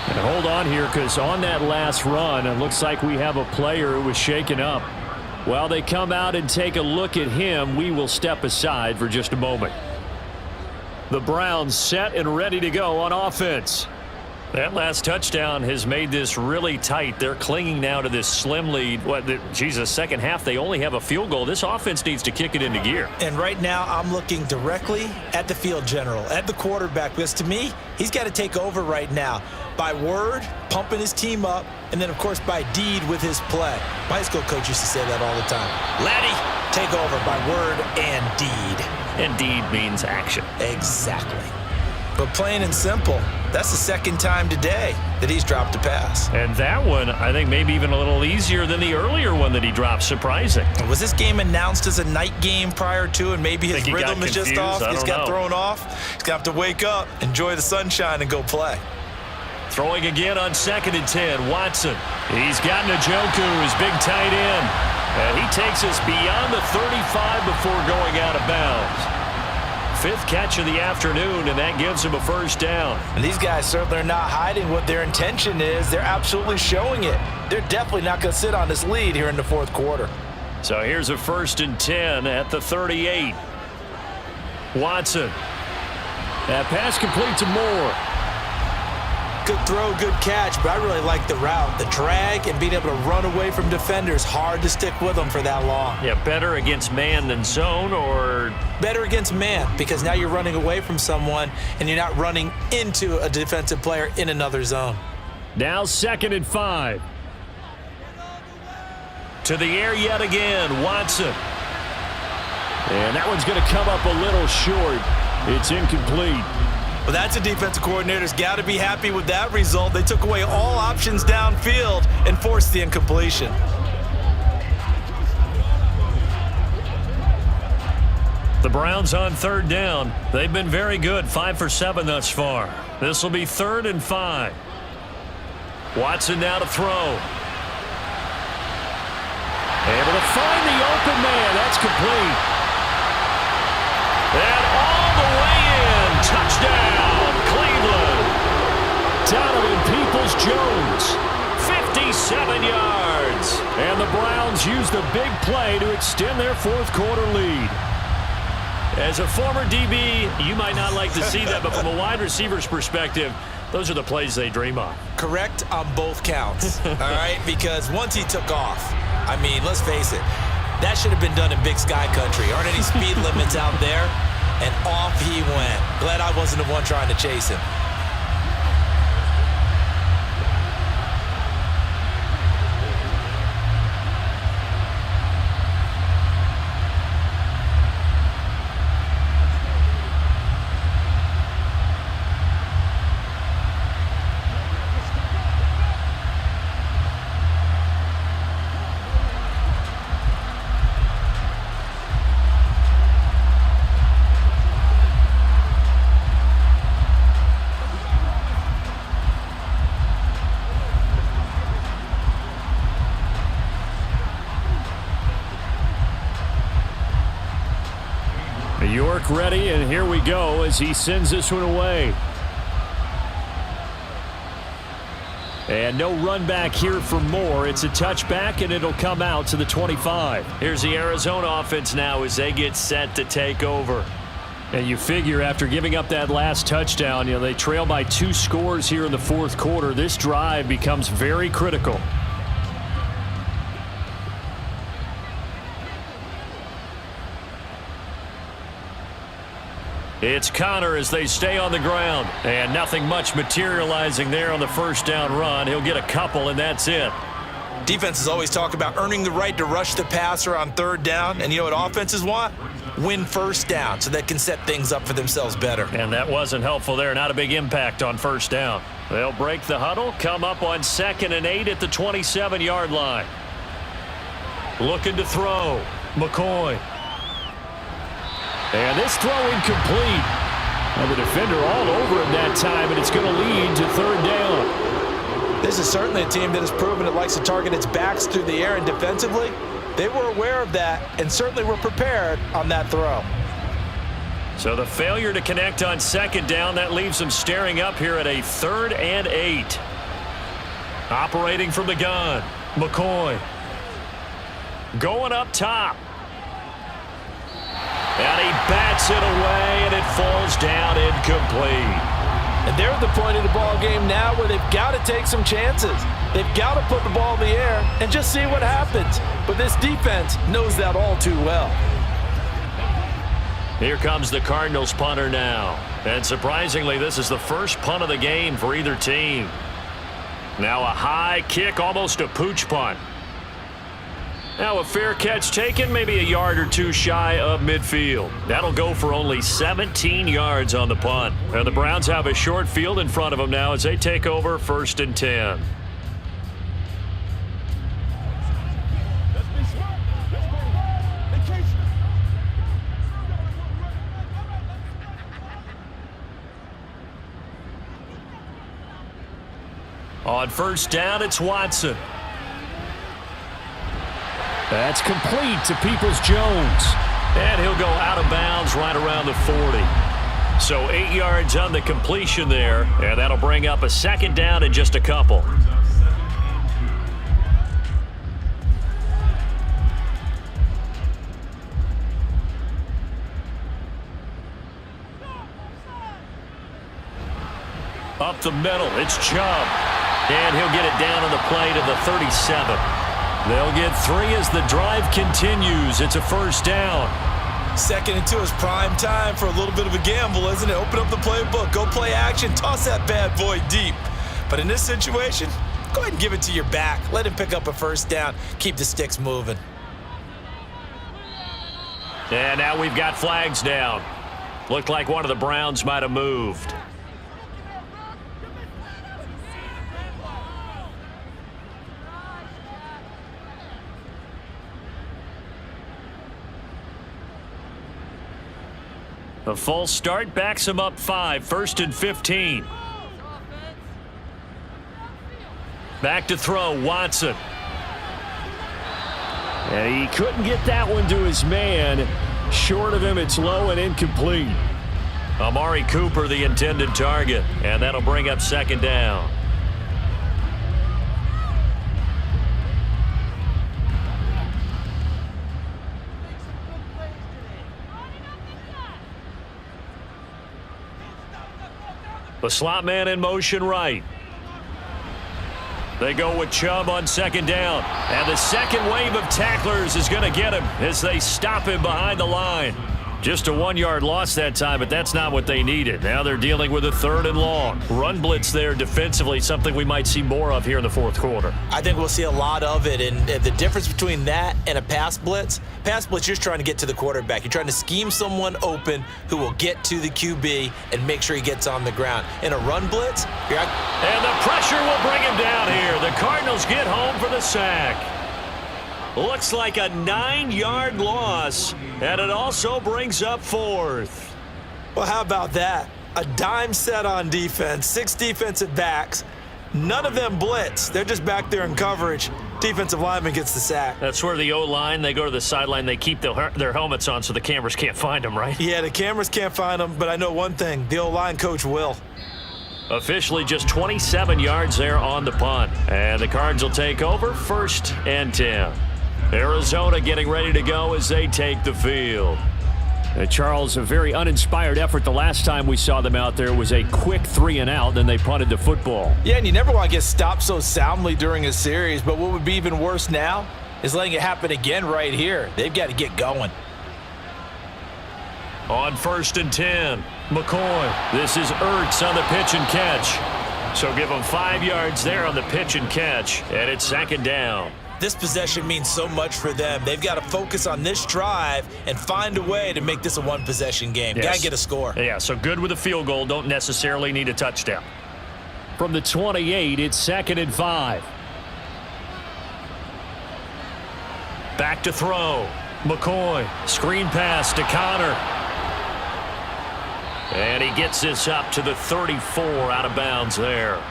And hold on here, because on that last run, it looks like we have a player who was shaken up. While they come out and take a look at him, we will step aside for just a moment. The Browns set and ready to go on offense. That last touchdown has made this really tight. They're clinging now to this slim lead. Second half, they only have a field goal. This offense needs to kick it into gear. And right now, I'm looking directly at the field general, at the quarterback, because to me, he's got to take over right now. By word, pumping his team up, and then, of course, by deed with his play. My high school coach used to say that all the time. Laddie, take over by word and deed. And deed means action. Exactly. But plain and simple, that's the 2nd time today that he's dropped a pass. And that one, I think, maybe even a little easier than the earlier one that he dropped. Surprising. Was this game announced as a night game prior to, and maybe his rhythm is just off? He's got thrown off. He's got to wake up, enjoy the sunshine, and go play. Throwing again on 2nd and 10. Watson. He's got Njoku, his big tight end. And he takes us beyond the 35 before going out of bounds. 5th catch of the afternoon, and that gives him a first down. And these guys certainly are not hiding what their intention is. They're absolutely showing it. They're definitely not going to sit on this lead here in the 4th quarter. So here's a 1st and 10 at the 38. Watson. That pass complete to Moore. Good throw, good catch, but I really like the route. The drag and being able to run away from defenders, hard to stick with them for that long. Yeah, better against man than zone, or? Better against man, because now you're running away from someone and you're not running into a defensive player in another zone. Now 2nd and 5. To the air yet again, Watson. And that one's going to come up a little short. It's incomplete. Well, that's a defensive coordinator's got to be happy with that result. They took away all options downfield and forced the incompletion. The Browns on 3rd down. They've been very good, 5 for 7 thus far. This will be 3rd and 5. Watson now to throw. Able to find the open man. That's complete. And all the way in. Touchdown, Cleveland. Donovan Peoples-Jones, 57 yards. And the Browns use the big play to extend their 4th quarter lead. As a former DB, you might not like to see that, but from a wide receiver's perspective, those are the plays they dream of. Correct on both counts, all right? Because once he took off, I mean, let's face it, that should have been done in Big Sky Country. Aren't any speed limits out there? And off he went. Glad I wasn't the one trying to chase him. York ready, and here we go as he sends this one away. And no run back here for Moore. It's a touchback, and it'll come out to the 25. Here's the Arizona offense now as they get set to take over. And you figure after giving up that last touchdown, they trail by 2 scores here in the 4th quarter. This drive becomes very critical. It's Connor as they stay on the ground. And nothing much materializing there on the 1st down run. He'll get a couple, and that's it. Defenses always talk about earning the right to rush the passer on 3rd down. And you know what offenses want? Win 1st down so they can set things up for themselves better. And that wasn't helpful there. Not a big impact on 1st down. They'll break the huddle, come up on 2nd and 8 at the 27-yard line. Looking to throw. McCoy. And this throw incomplete. And the defender all over him that time, and it's going to lead to 3rd down. This is certainly a team that has proven it likes to target its backs through the air, and defensively, they were aware of that and certainly were prepared on that throw. So the failure to connect on 2nd down, that leaves them staring up here at a 3rd and 8. Operating from the gun, McCoy. Going up top. And he bats it away, and it falls down incomplete. And they're at the point of the ball game now where they've got to take some chances. They've got to put the ball in the air and just see what happens. But this defense knows that all too well. Here comes the Cardinals punter now. And surprisingly, this is the first punt of the game for either team. Now a high kick, almost a pooch punt. Now a fair catch taken, maybe a yard or 2 shy of midfield. That'll go for only 17 yards on the punt. And the Browns have a short field in front of them now as they take over 1st and 10. On 1st down, it's Watson. That's complete to Peoples-Jones. And he'll go out of bounds right around the 40. So 8 yards on the completion there. And that'll bring up a 2nd down in just a couple. Up the middle, it's Chubb. And he'll get it down on the play to the 37. They'll get 3 as the drive continues. It's a first down. 2nd and 2 is prime time for a little bit of a gamble, isn't it? Open up the playbook, go play action, toss that bad boy deep. But in this situation, go ahead and give it to your back. Let him pick up a first down. Keep the sticks moving. And now we've got flags down. Looked like one of the Browns might have moved. A false start backs him up 5, 1st and 15. Back to throw, Watson. And he couldn't get that one to his man. Short of him, it's low and incomplete. Amari Cooper, the intended target, and that'll bring up 2nd down. The slot man in motion right. They go with Chubb on 2nd down. And the second wave of tacklers is going to get him as they stop him behind the line. Just a 1-yard loss that time, but that's not what they needed. Now they're dealing with a 3rd and long. Run blitz there defensively, something we might see more of here in the 4th quarter. I think we'll see a lot of it, and the difference between that and a pass blitz, you're just trying to get to the quarterback. You're trying to scheme someone open who will get to the QB and make sure he gets on the ground. In a run blitz, and the pressure will bring him down here. The Cardinals get home for the sack. Looks like a 9-yard loss, and it also brings up 4th. Well, how about that? A dime set on defense, 6 defensive backs. None of them blitz. They're just back there in coverage. Defensive lineman gets the sack. That's where the O-line, they go to the sideline, they keep their helmets on so the cameras can't find them, right? Yeah, the cameras can't find them, but I know one thing. The O-line coach will. Officially just 27 yards there on the punt. And the Cards will take over, 1st and 10. Arizona getting ready to go as they take the field. Charles, a very uninspired effort. The last time we saw them out there was a quick 3 and out, then they punted the football. Yeah, and you never want to get stopped so soundly during a series, but what would be even worse now is letting it happen again right here. They've got to get going. On 1st and 10, McCoy. This is Ertz on the pitch and catch. So give them 5 yards there on the pitch and catch, and it's 2nd down. This possession means so much for them. They've got to focus on this drive and find a way to make this a one-possession game. Yes. Got to get a score. Yeah, so good with a field goal. Don't necessarily need a touchdown. From the 28, it's 2nd and 5. Back to throw. McCoy. Screen pass to Connor. And he gets this up to the 34 out of bounds there.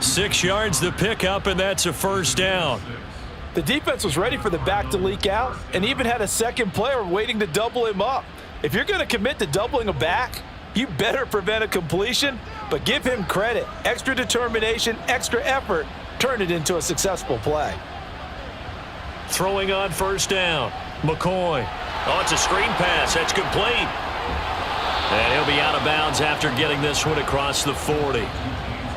6 yards the pickup, and that's a first down. The defense was ready for the back to leak out and even had a second player waiting to double him up. If you're going to commit to doubling a back, you better prevent a completion, but give him credit. Extra determination, extra effort, turn it into a successful play. Throwing on first down. McCoy. Oh, it's a screen pass. That's complete. And he'll be out of bounds after getting this one across the 40.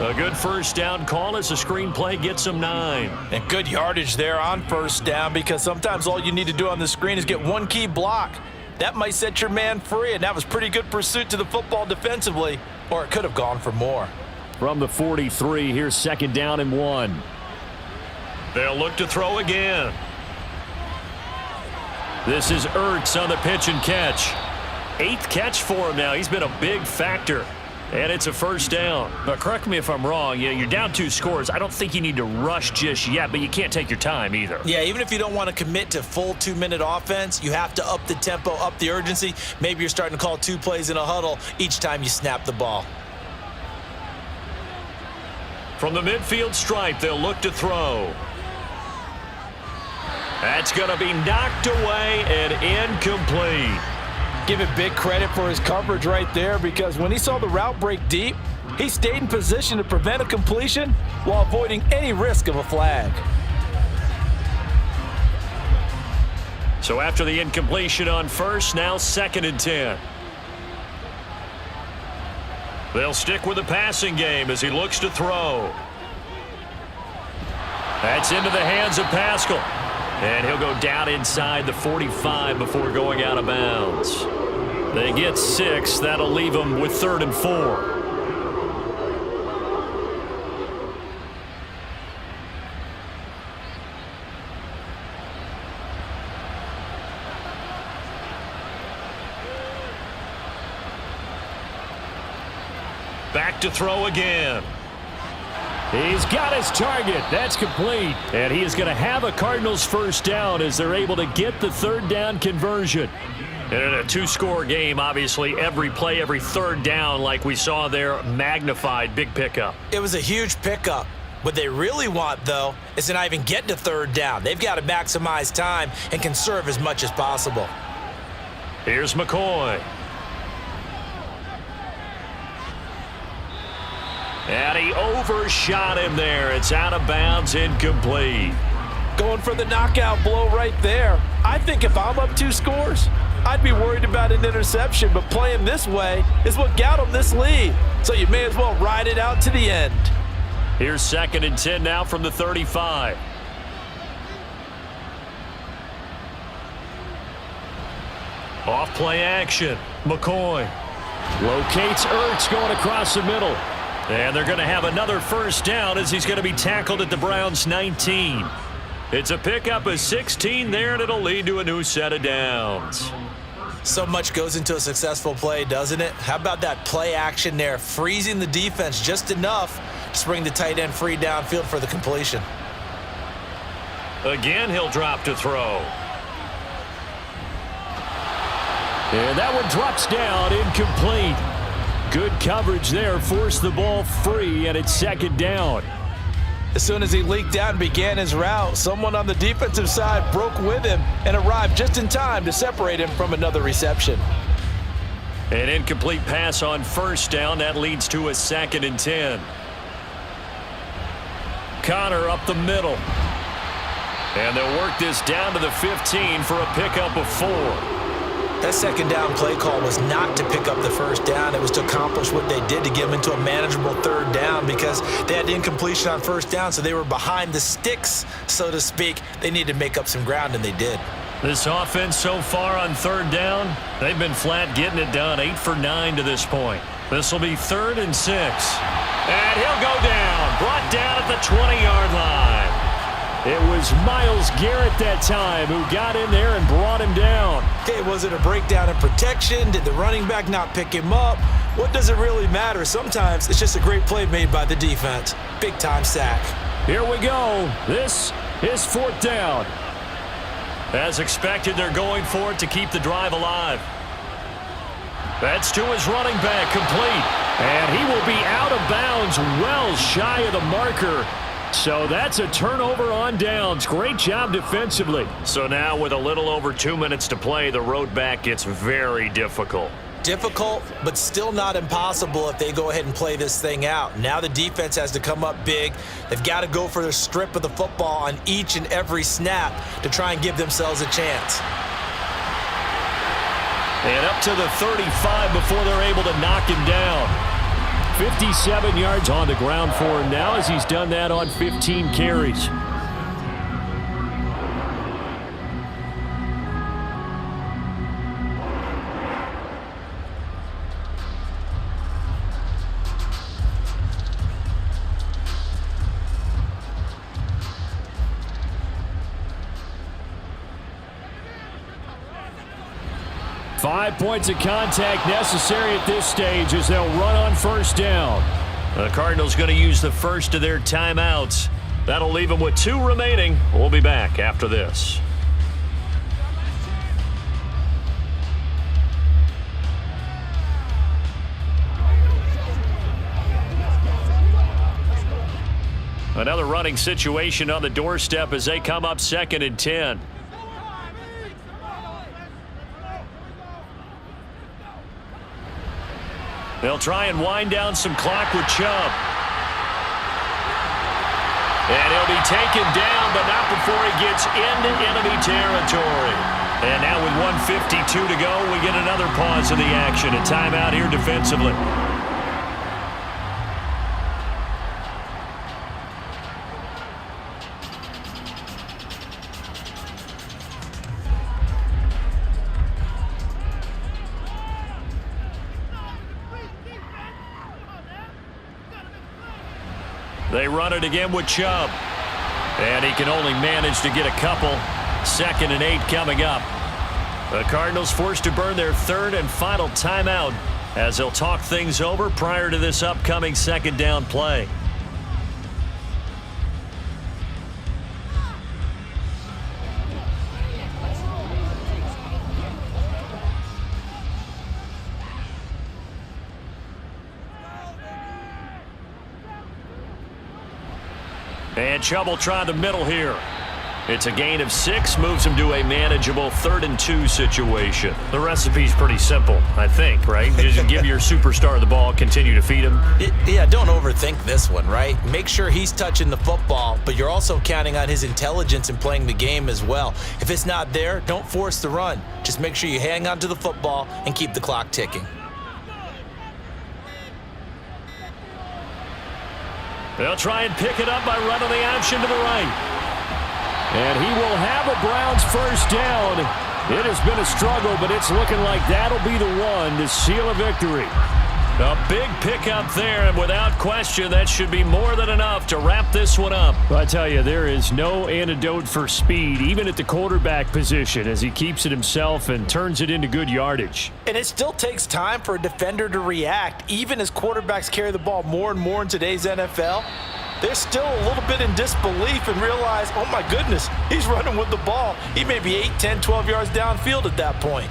A good first down call as the screen play gets him 9. And good yardage there on first down, because sometimes all you need to do on the screen is get one key block. That might set your man free, and that was pretty good pursuit to the football defensively, or it could have gone for more. From the 43, here's 2nd down and 1. They'll look to throw again. This is Ertz on the pitch and catch. 8th catch for him now. He's been a big factor. And it's a first down. But correct me if I'm wrong. You're down 2 scores. I don't think you need to rush just yet, but you can't take your time either. Yeah, even if you don't want to commit to full 2-minute offense, you have to up the tempo, up the urgency. Maybe you're starting to call 2 plays in a huddle each time you snap the ball. From the midfield stripe, they'll look to throw. That's going to be knocked away and incomplete. Give it big credit for his coverage right there, because when he saw the route break deep, he stayed in position to prevent a completion while avoiding any risk of a flag. So after the incompletion on first, now 2nd and 10. They'll stick with the passing game as he looks to throw. That's into the hands of Pascal. And he'll go down inside the 45 before going out of bounds. They get 6. That'll leave them with 3rd and 4. Back to throw again. He's got his target. That's complete. And he is going to have a Cardinals first down as they're able to get the 3rd down conversion. And in a 2-score game, obviously, every play, every 3rd down, like we saw there, magnified. Big pickup. It was a huge pickup. What they really want, though, is to not even get to 3rd down. They've got to maximize time and conserve as much as possible. Here's McCoy. And he overshot him there. It's out of bounds, incomplete. Going for the knockout blow right there. I think if I'm up 2 scores, I'd be worried about an interception, but playing this way is what got them this lead. So you may as well ride it out to the end. Here's 2nd and 10 now from the 35. Off play action. McCoy locates Ertz going across the middle. And they're going to have another first down as he's going to be tackled at the Browns' 19. It's a pickup of 16 there, and it'll lead to a new set of downs. So much goes into a successful play, doesn't it? How about that play action there, freezing the defense just enough to bring the tight end free downfield for the completion. Again, he'll drop to throw. And that one drops down, incomplete. Good coverage there, forced the ball free, and it's 2nd down. As soon as he leaked out and began his route, someone on the defensive side broke with him and arrived just in time to separate him from another reception. An incomplete pass on first down. That leads to a 2nd and 10. Connor up the middle. And they'll work this down to the 15 for a pickup of 4. That 2nd down play call was not to pick up the first down. It was to accomplish what they did to get them into a manageable 3rd down because they had incompletion on first down, so they were behind the sticks, so to speak. They needed to make up some ground, and they did. This offense so far on 3rd down, they've been flat getting it done. 8 for 9 to this point. This will be 3rd and 6. And he'll go down. Brought down at the 20-yard line. It was Myles Garrett that time who got in there and brought him down. Okay, was it a breakdown in protection? Did the running back not pick him up? What does it really matter? Sometimes it's just a great play made by the defense. Big-time sack. Here we go. This is 4th down. As expected, they're going for it to keep the drive alive. That's to his running back, complete. And he will be out of bounds, well shy of the marker. So that's a turnover on downs. Great job defensively. So now with a little over 2 minutes to play, the road back gets very difficult. Difficult, but still not impossible if they go ahead and play this thing out. Now the defense has to come up big. They've got to go for their strip of the football on each and every snap to try and give themselves a chance. And up to the 35 before they're able to knock him down. 57 yards on the ground for him now as he's done that on 15 carries. Five points of contact necessary at this stage as they'll run on first down. The Cardinals going to use the first of their timeouts. That'll leave them with 2 remaining. We'll be back after this. Another running situation on the doorstep as they come up 2nd and 10. They'll try and wind down some clock with Chubb. And he'll be taken down, but not before he gets into enemy territory. And now with 1:52 to go, we get another pause of the action. A timeout here defensively. They run it again with Chubb. And he can only manage to get a couple. 2nd and 8 coming up. The Cardinals forced to burn their 3rd and final timeout as they'll talk things over prior to this upcoming 2nd down play. And Chubb will try the middle here. It's a gain of 6, moves him to a manageable 3rd and 2 situation. The recipe's pretty simple, I think, right? Just give your superstar the ball, continue to feed him. Yeah, don't overthink this one, right? Make sure he's touching the football, but you're also counting on his intelligence in playing the game as well. If it's not there, don't force the run. Just make sure you hang on to the football and keep the clock ticking. They'll try and pick it up by running the option to the right. And he will have a Browns 1st down. It has been a struggle, but it's looking like that'll be the one to seal a victory. A big pickup there, and without question, that should be more than enough to wrap this one up. I tell you, there is no antidote for speed, even at the quarterback position, as he keeps it himself and turns it into good yardage. And it still takes time for a defender to react, even as quarterbacks carry the ball more and more in today's NFL. They're still a little bit in disbelief and realize, oh my goodness, he's running with the ball. He may be 8, 10, 12 yards downfield at that point.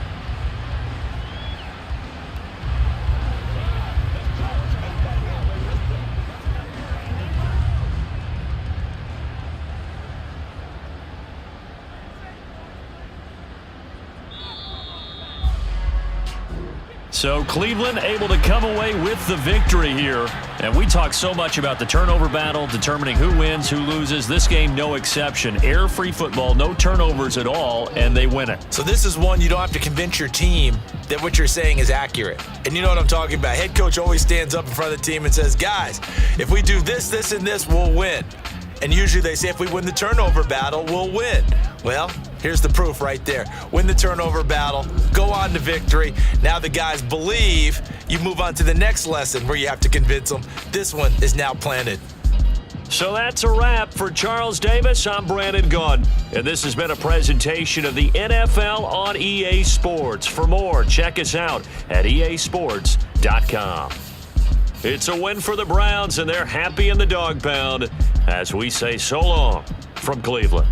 So Cleveland able to come away with the victory here. And we talk so much about the turnover battle, determining who wins, who loses. This game, no exception. Error-free football, no turnovers at all, and they win it. So this is one you don't have to convince your team that what you're saying is accurate. And you know what I'm talking about. Head coach always stands up in front of the team and says, guys, if we do this, this, and this, we'll win. And usually they say if we win the turnover battle, we'll win. Well, here's the proof right there. Win the turnover battle, go on to victory. Now the guys believe. You move on to the next lesson where you have to convince them. This one is now planted. So that's a wrap for Charles Davis. I'm Brandon Gunn. And this has been a presentation of the NFL on EA Sports. For more, check us out at easports.com. It's a win for the Browns, and they're happy in the dog pound as we say so long from Cleveland.